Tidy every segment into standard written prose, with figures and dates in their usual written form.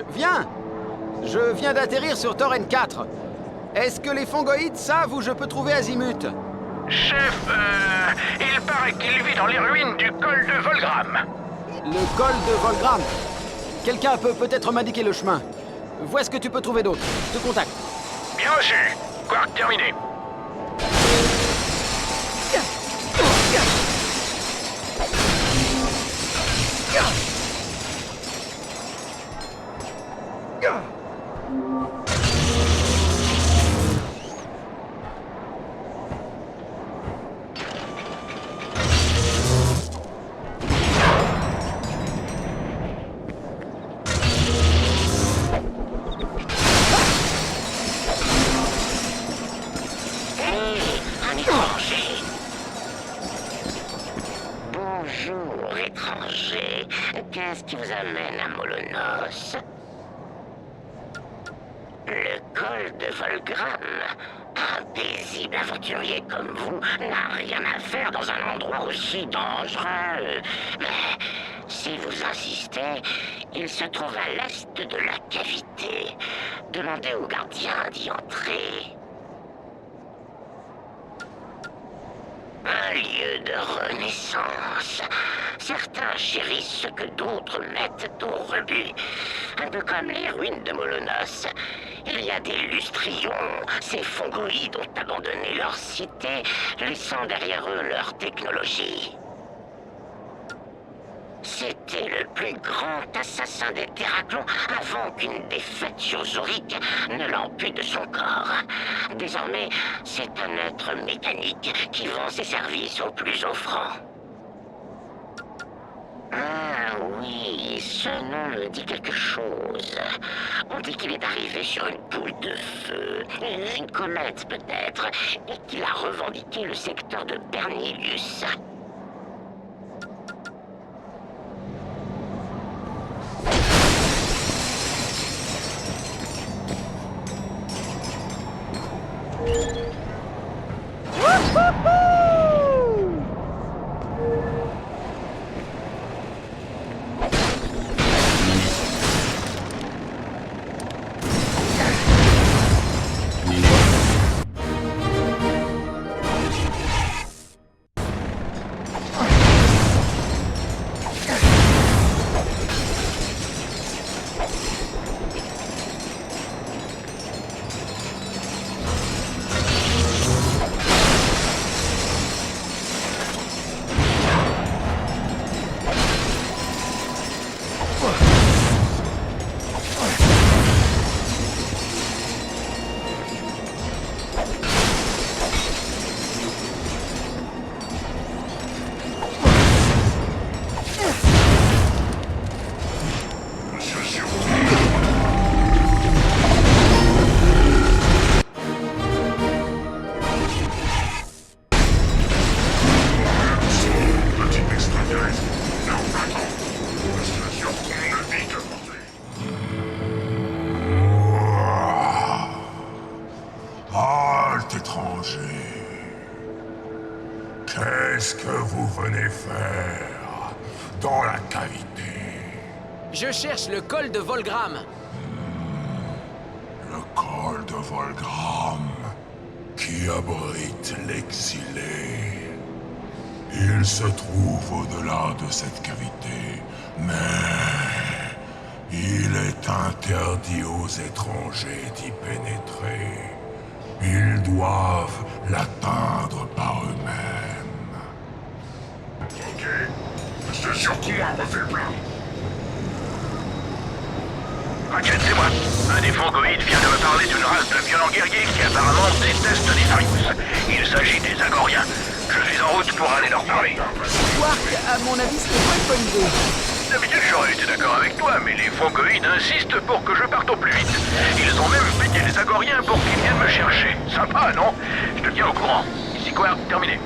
Quark, viens! Je viens d'atterrir sur Torren 4. Est-ce que les fongoïdes savent où je peux trouver Azimut? Chef, il paraît qu'il vit dans les ruines du col de Volgram. Le col de Volgram. Quelqu'un peut peut-être m'indiquer le chemin. Vois ce que tu peux trouver d'autre. Je te contacte. Bien reçu. Quark terminé. Bonjour, étranger. Qu'est-ce qui vous amène à Molonos? Le col de Volgram. Un paisible aventurier comme vous n'a rien à faire dans un endroit aussi dangereux. Mais si vous insistez, il se trouve à l'est de la cavité. Demandez au gardien d'y entrer. Un lieu de renaissance. Certains chérissent ce que d'autres mettent au rebut. Un peu comme les ruines de Molonos. Il y a des lustrions. Ces fongoïdes ont abandonné leur cité, laissant derrière eux leur technologie. C'était le plus grand assassin des Terraclons avant qu'une défaite sur Zurich ne l'ampute de son corps. Désormais, c'est un être mécanique qui vend ses services aux plus offrants. Ah oui, ce nom me dit quelque chose. On dit qu'il est arrivé sur une boule de feu, une comète peut-être, et qu'il a revendiqué le secteur de Bernilius. Qu'est-ce que vous venez faire dans la cavité? Je cherche le col de Volgram. Le col de Volgram, qui abrite l'exilé. Il se trouve au-delà de cette cavité, mais il est interdit aux étrangers d'y pénétrer. Ils doivent l'atteindre par eux-mêmes. Ok. C'est sur comment on me fait le plan? Ratchet, c'est moi. Un des fongoïdes vient de me parler d'une race de violents guerriers qui apparemment détestent les virus. Il s'agit des Agoriens. Je suis en route pour aller leur parler. Quark, à mon avis, c'était pas une bonne idée. D'habitude, j'aurais été d'accord avec toi, mais les fongoïdes insistent pour que je parte au plus vite. Ils ont même payé les Agoriens pour qu'ils viennent me chercher. Sympa, non? Je te tiens au courant. Ici quoi? Terminé.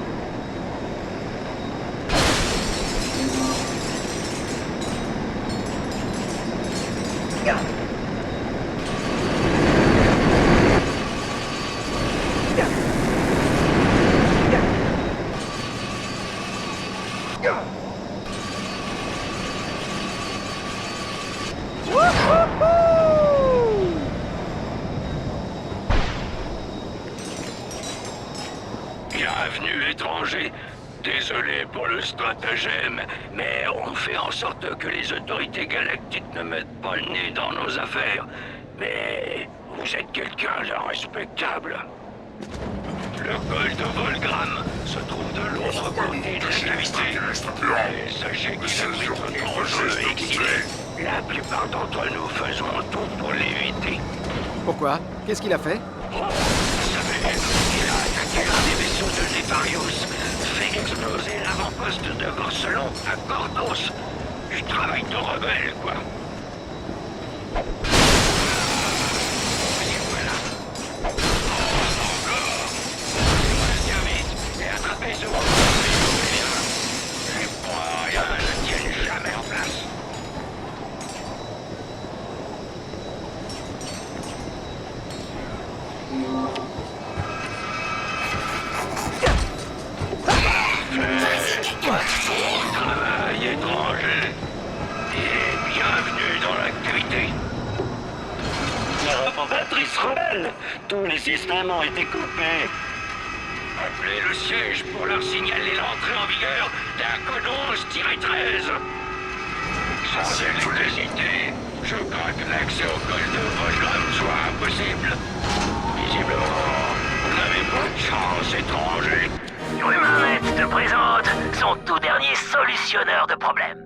Wouhou! Bienvenue, étranger. Désolé pour le stratagème, mais on fait en sorte que les autorités galactiques ne mettent pas le nez dans nos affaires. Mais vous êtes quelqu'un de respectable. Le col de Volgram se trouve de l'autre côté de la cavité. Et sachez qu'il abrite un dangereux exilé. La plupart d'entre nous faisons tout pour l'éviter. Pourquoi? Qu'est-ce qu'il a fait? Vous savez, il a attaqué l'un des vaisseaux de Nefarius, fait exploser l'avant-poste de Gorselon à Gordos. Du travail de rebelle, quoi. Et voilà. Encore. Bien vite, et attrapez ce gros les points rien ne tiennent jamais en place. Bon travail, étranger. Et bienvenue dans la cavité. Matrice rebelle! Tous les systèmes ont été coupés. Appelez le siège pour leur signaler l'entrée en vigueur d'un code 11-13. Sans électricité, je crains que l'accès au col de Volgram soit impossible. Visiblement, vous n'avez pas de chance, étranger. Humain te présente son tout dernier solutionneur de problèmes.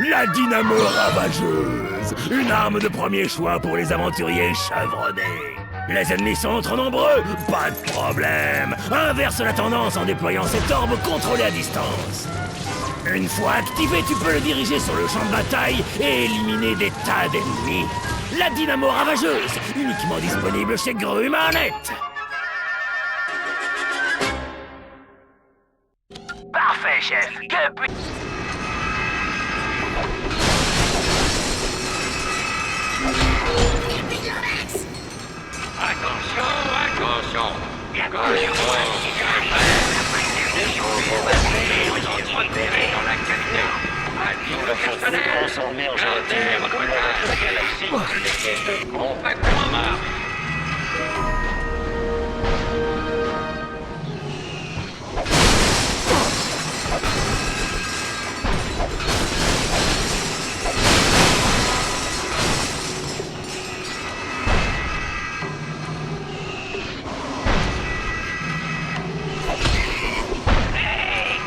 La dynamo ravageuse, une arme de premier choix pour les aventuriers chevronnés. Les ennemis sont trop nombreux, pas de problème. Inverse la tendance en déployant cette orbe contrôlée à distance. Une fois activé, tu peux le diriger sur le champ de bataille et éliminer des tas d'ennemis. La dynamo ravageuse, uniquement disponible chez Grummanet. Parfait, chef. Que but... Attention, attention. La gauche, dans la cavité. Avis le personnel. Transformer en Gardez votre place, galaxie. Compactement marche.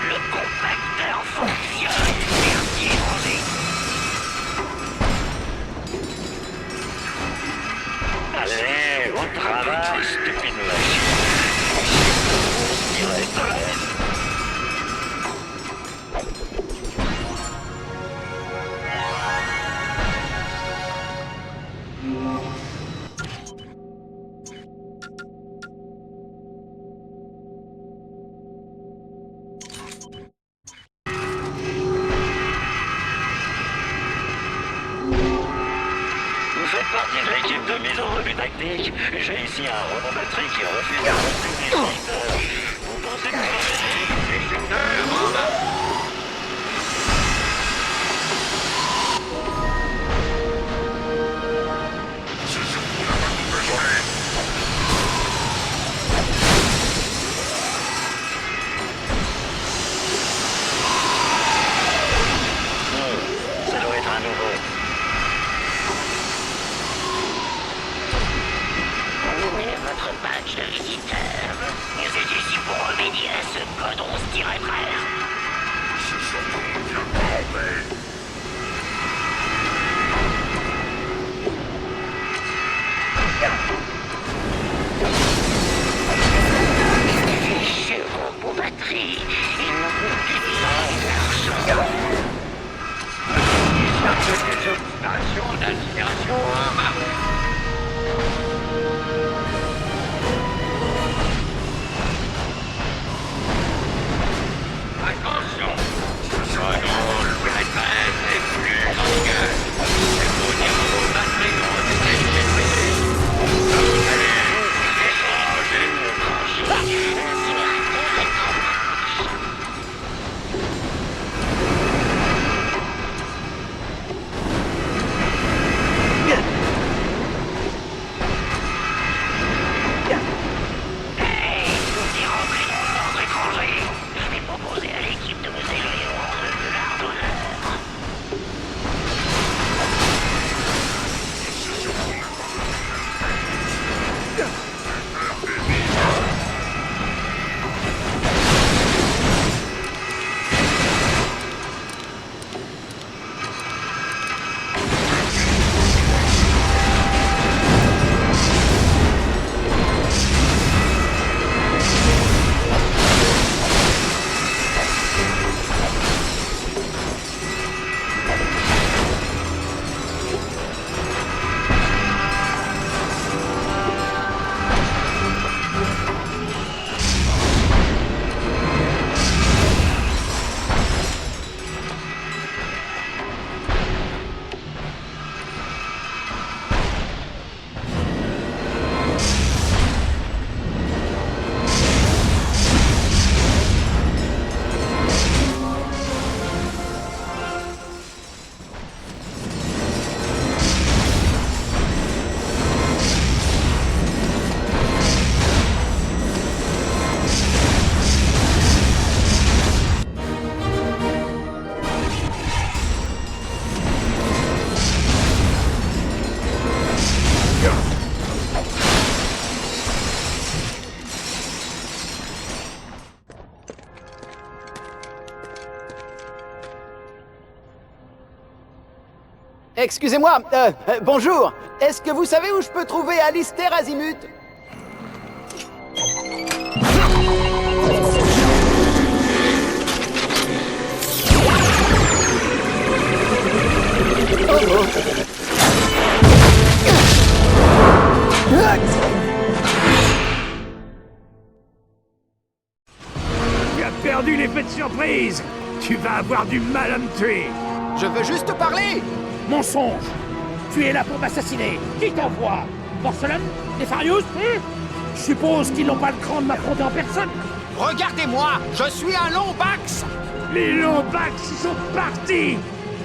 Le compacteur fonctionne. Merci, étranger. Allez, au travail, stupide machine. Vous faites partie de l'équipe de mise en revue tactique. J'ai ici un robot batterie qui refuse de retenir les secteurs. Vous pensez que les secteurs, C'est surtout la bonne nouvelle journée. ça doit être un nouveau. Votre badge de visiteur. Vous êtes ici pour remédier à ce code 11-13. C'est surtout qu'on ne vient pas en paix. Chez vos batteries, il ne vous qu'une l'argent. Station d'admiration en marche. Attention. Dragon Red Excusez-moi, bonjour. Est-ce que vous savez où je peux trouver Alistair Azimut? Tu as perdu l'effet de surprise. Tu vas avoir du mal à me tuer. Je veux juste parler. Mensonge! Tu es là pour m'assassiner! Qui t'envoie? Porcelaine? Nefarius? Je suppose qu'ils n'ont pas le cran de m'affronter en personne! Regardez-moi, je suis un Lombax. Les Lombax sont partis.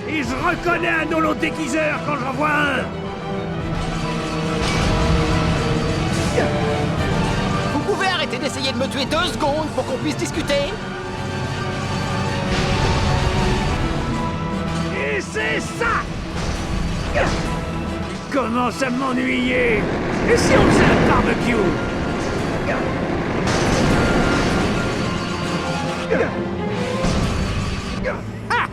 Et je reconnais un holo déguiseur quand j'en vois un. Vous pouvez arrêter d'essayer de me tuer 2 secondes pour qu'on puisse discuter? Et c'est ça. Il commence à m'ennuyer. Et si on faisait un barbecue? Ah!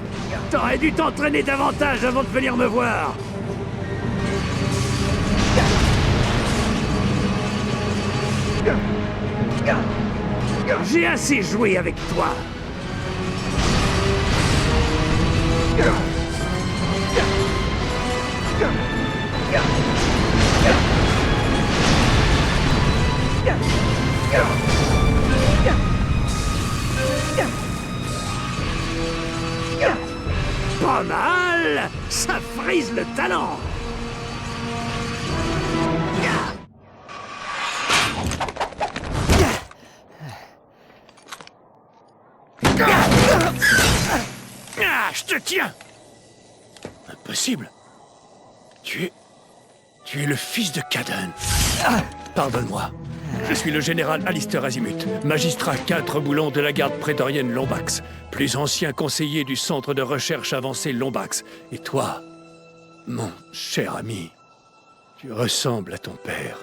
T'aurais dû t'entraîner davantage avant de venir me voir. J'ai assez joué avec toi. Pas mal. Ça frise le talent. Ah, je te tiens. Impossible. Tu es le fils de Caden. Pardonne-moi. Je suis le général Alistair Azimut, magistrat 4 boulons de la garde prétorienne Lombax, plus ancien conseiller du centre de recherche avancé Lombax. Et toi, mon cher ami, tu ressembles à ton père.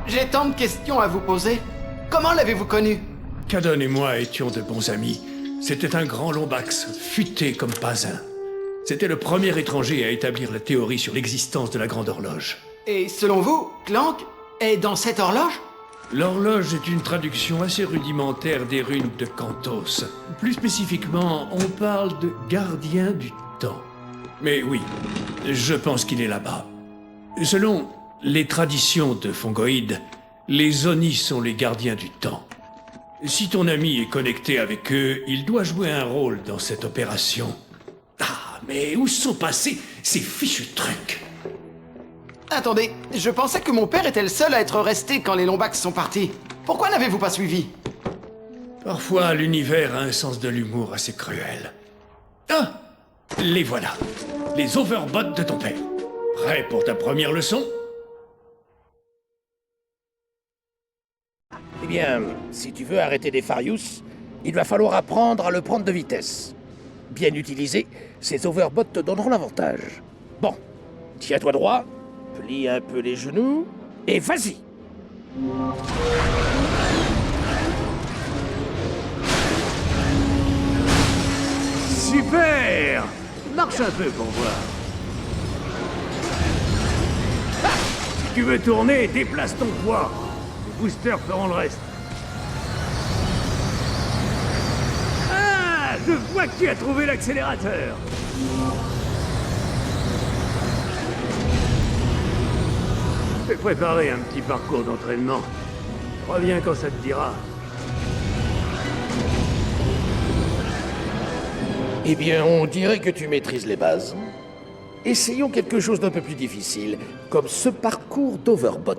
J'ai tant de questions à vous poser. Comment l'avez-vous connu? Caden et moi étions de bons amis. C'était un grand Lombax, futé comme pas un. C'était le premier étranger à établir la théorie sur l'existence de la Grande Horloge. Et selon vous, Clank est dans cette horloge? L'horloge est une traduction assez rudimentaire des runes de Cantos. Plus spécifiquement, on parle de gardien du temps. Mais oui, je pense qu'il est là-bas. Selon les traditions de Fongoïde, les Oni sont les gardiens du temps. Si ton ami est connecté avec eux, il doit jouer un rôle dans cette opération. Ah, mais où sont passés ces fichus trucs? Attendez, je pensais que mon père était le seul à être resté quand les Lombax sont partis. Pourquoi n'avez-vous pas suivi? Parfois, l'univers a un sens de l'humour assez cruel. Ah! Les voilà. Les overbots de ton père. Prêt pour ta première leçon? Eh bien, si tu veux arrêter Nefarius, il va falloir apprendre à le prendre de vitesse. Bien utilisé, ces overbots te donneront l'avantage. Bon, tiens-toi droit, plie un peu les genoux, et vas-y! Super! Marche un peu pour voir. Ah! Si tu veux tourner, déplace ton poids. Les boosters feront le reste. Ah! Je vois que tu as trouvé l'accélérateur. Je vais préparer un petit parcours d'entraînement. Reviens quand ça te dira. Eh bien, on dirait que tu maîtrises les bases. Essayons quelque chose d'un peu plus difficile, comme ce parcours d'Overbot.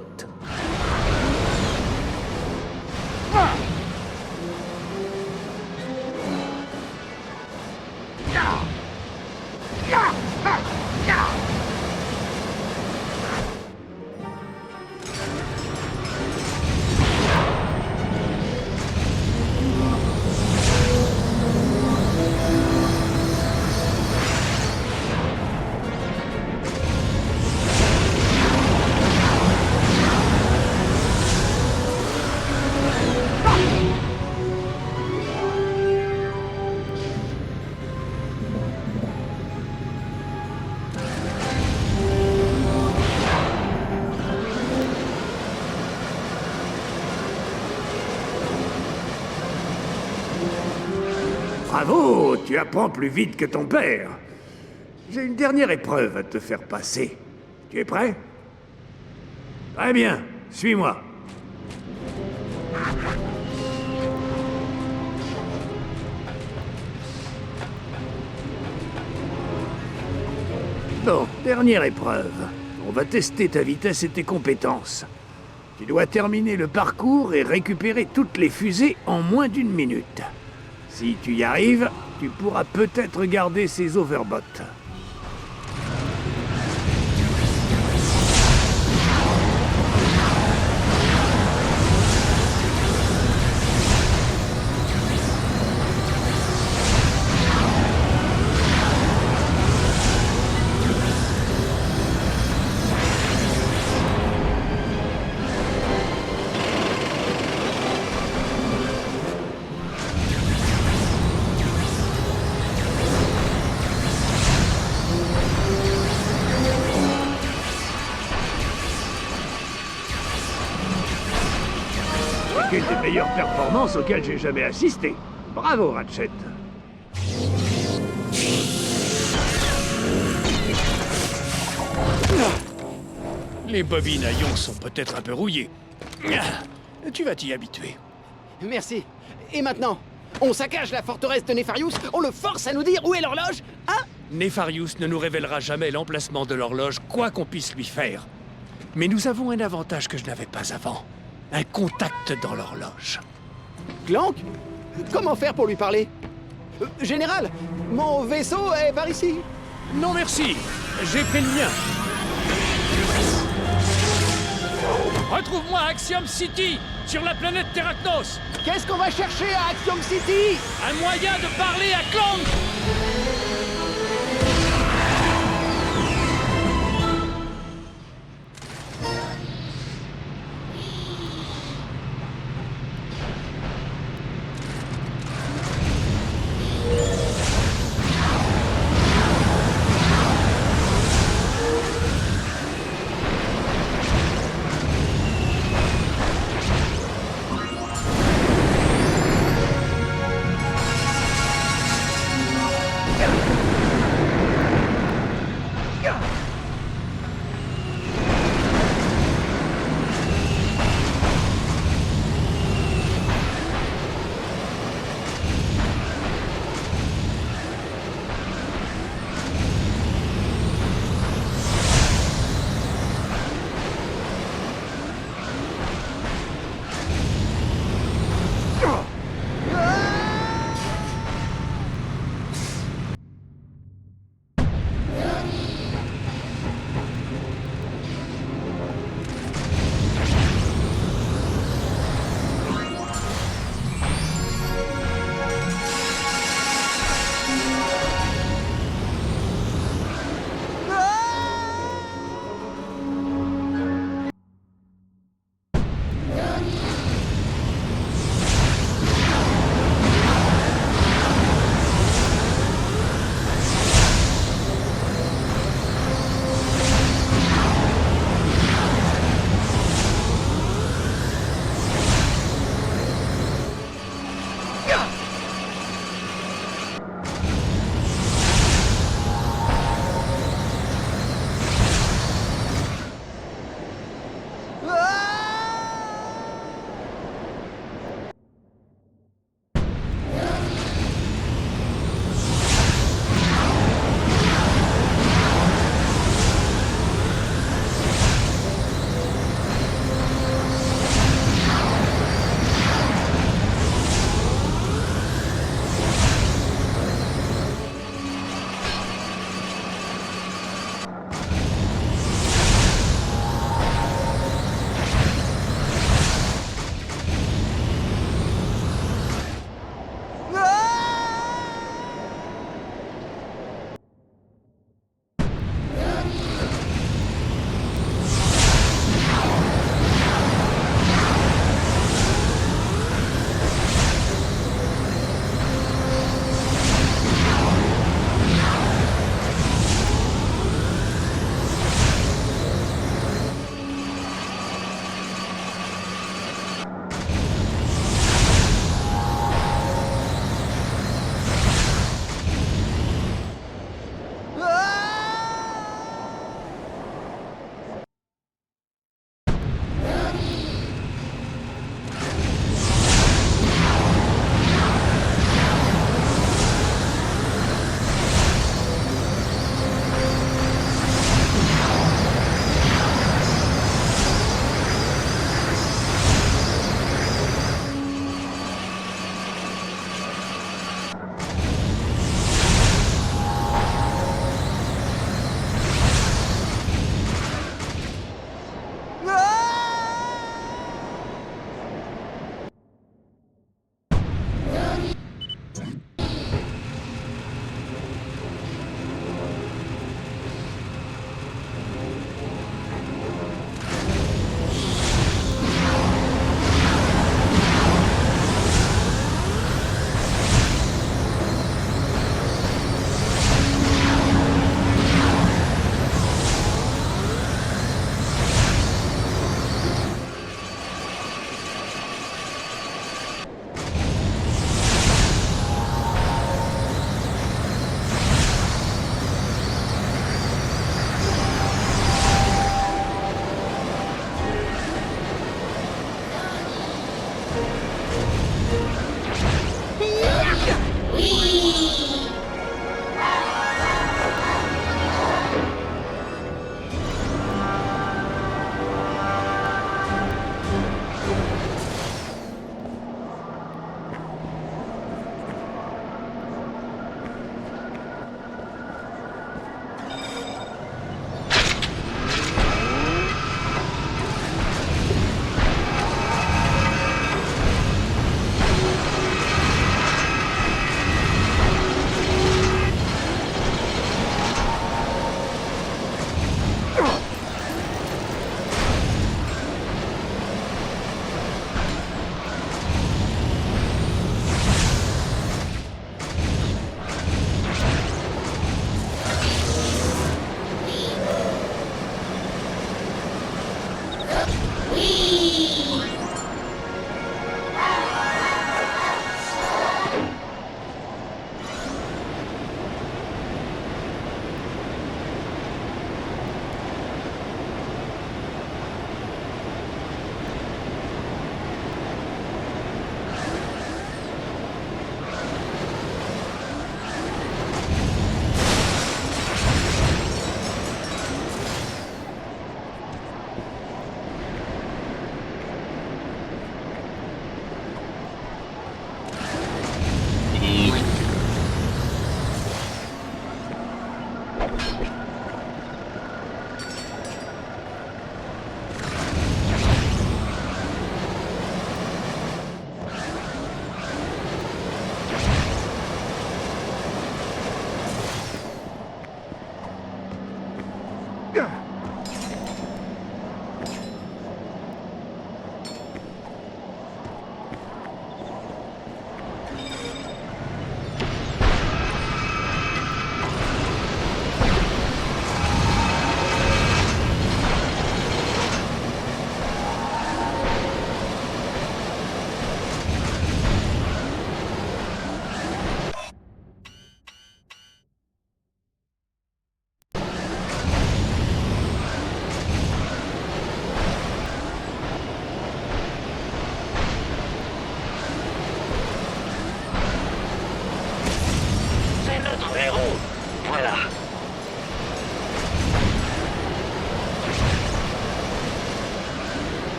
Bravo, tu apprends plus vite que ton père. J'ai une dernière épreuve à te faire passer. Tu es prêt? Très bien, suis-moi. Bon, dernière épreuve. On va tester ta vitesse et tes compétences. Tu dois terminer le parcours et récupérer toutes les fusées en moins d'une minute. Si tu y arrives, tu pourras peut-être garder ces overbots. C'est une des meilleures performances auxquelles j'ai jamais assisté. Bravo, Ratchet. Les bobines à ion sont peut-être un peu rouillées. Tu vas t'y habituer. Merci. Et maintenant, on saccage la forteresse de Nefarius, on le force à nous dire où est l'horloge, hein? Nefarius ne nous révélera jamais l'emplacement de l'horloge, quoi qu'on puisse lui faire. Mais nous avons un avantage que je n'avais pas avant. Un contact dans l'horloge. Clank? Comment faire pour lui parler? Général, mon vaisseau est par ici. Non merci, j'ai pris le mien. Retrouve-moi à Axiom City, sur la planète Terracnos. Qu'est-ce qu'on va chercher à Axiom City? Un moyen de parler à Clank.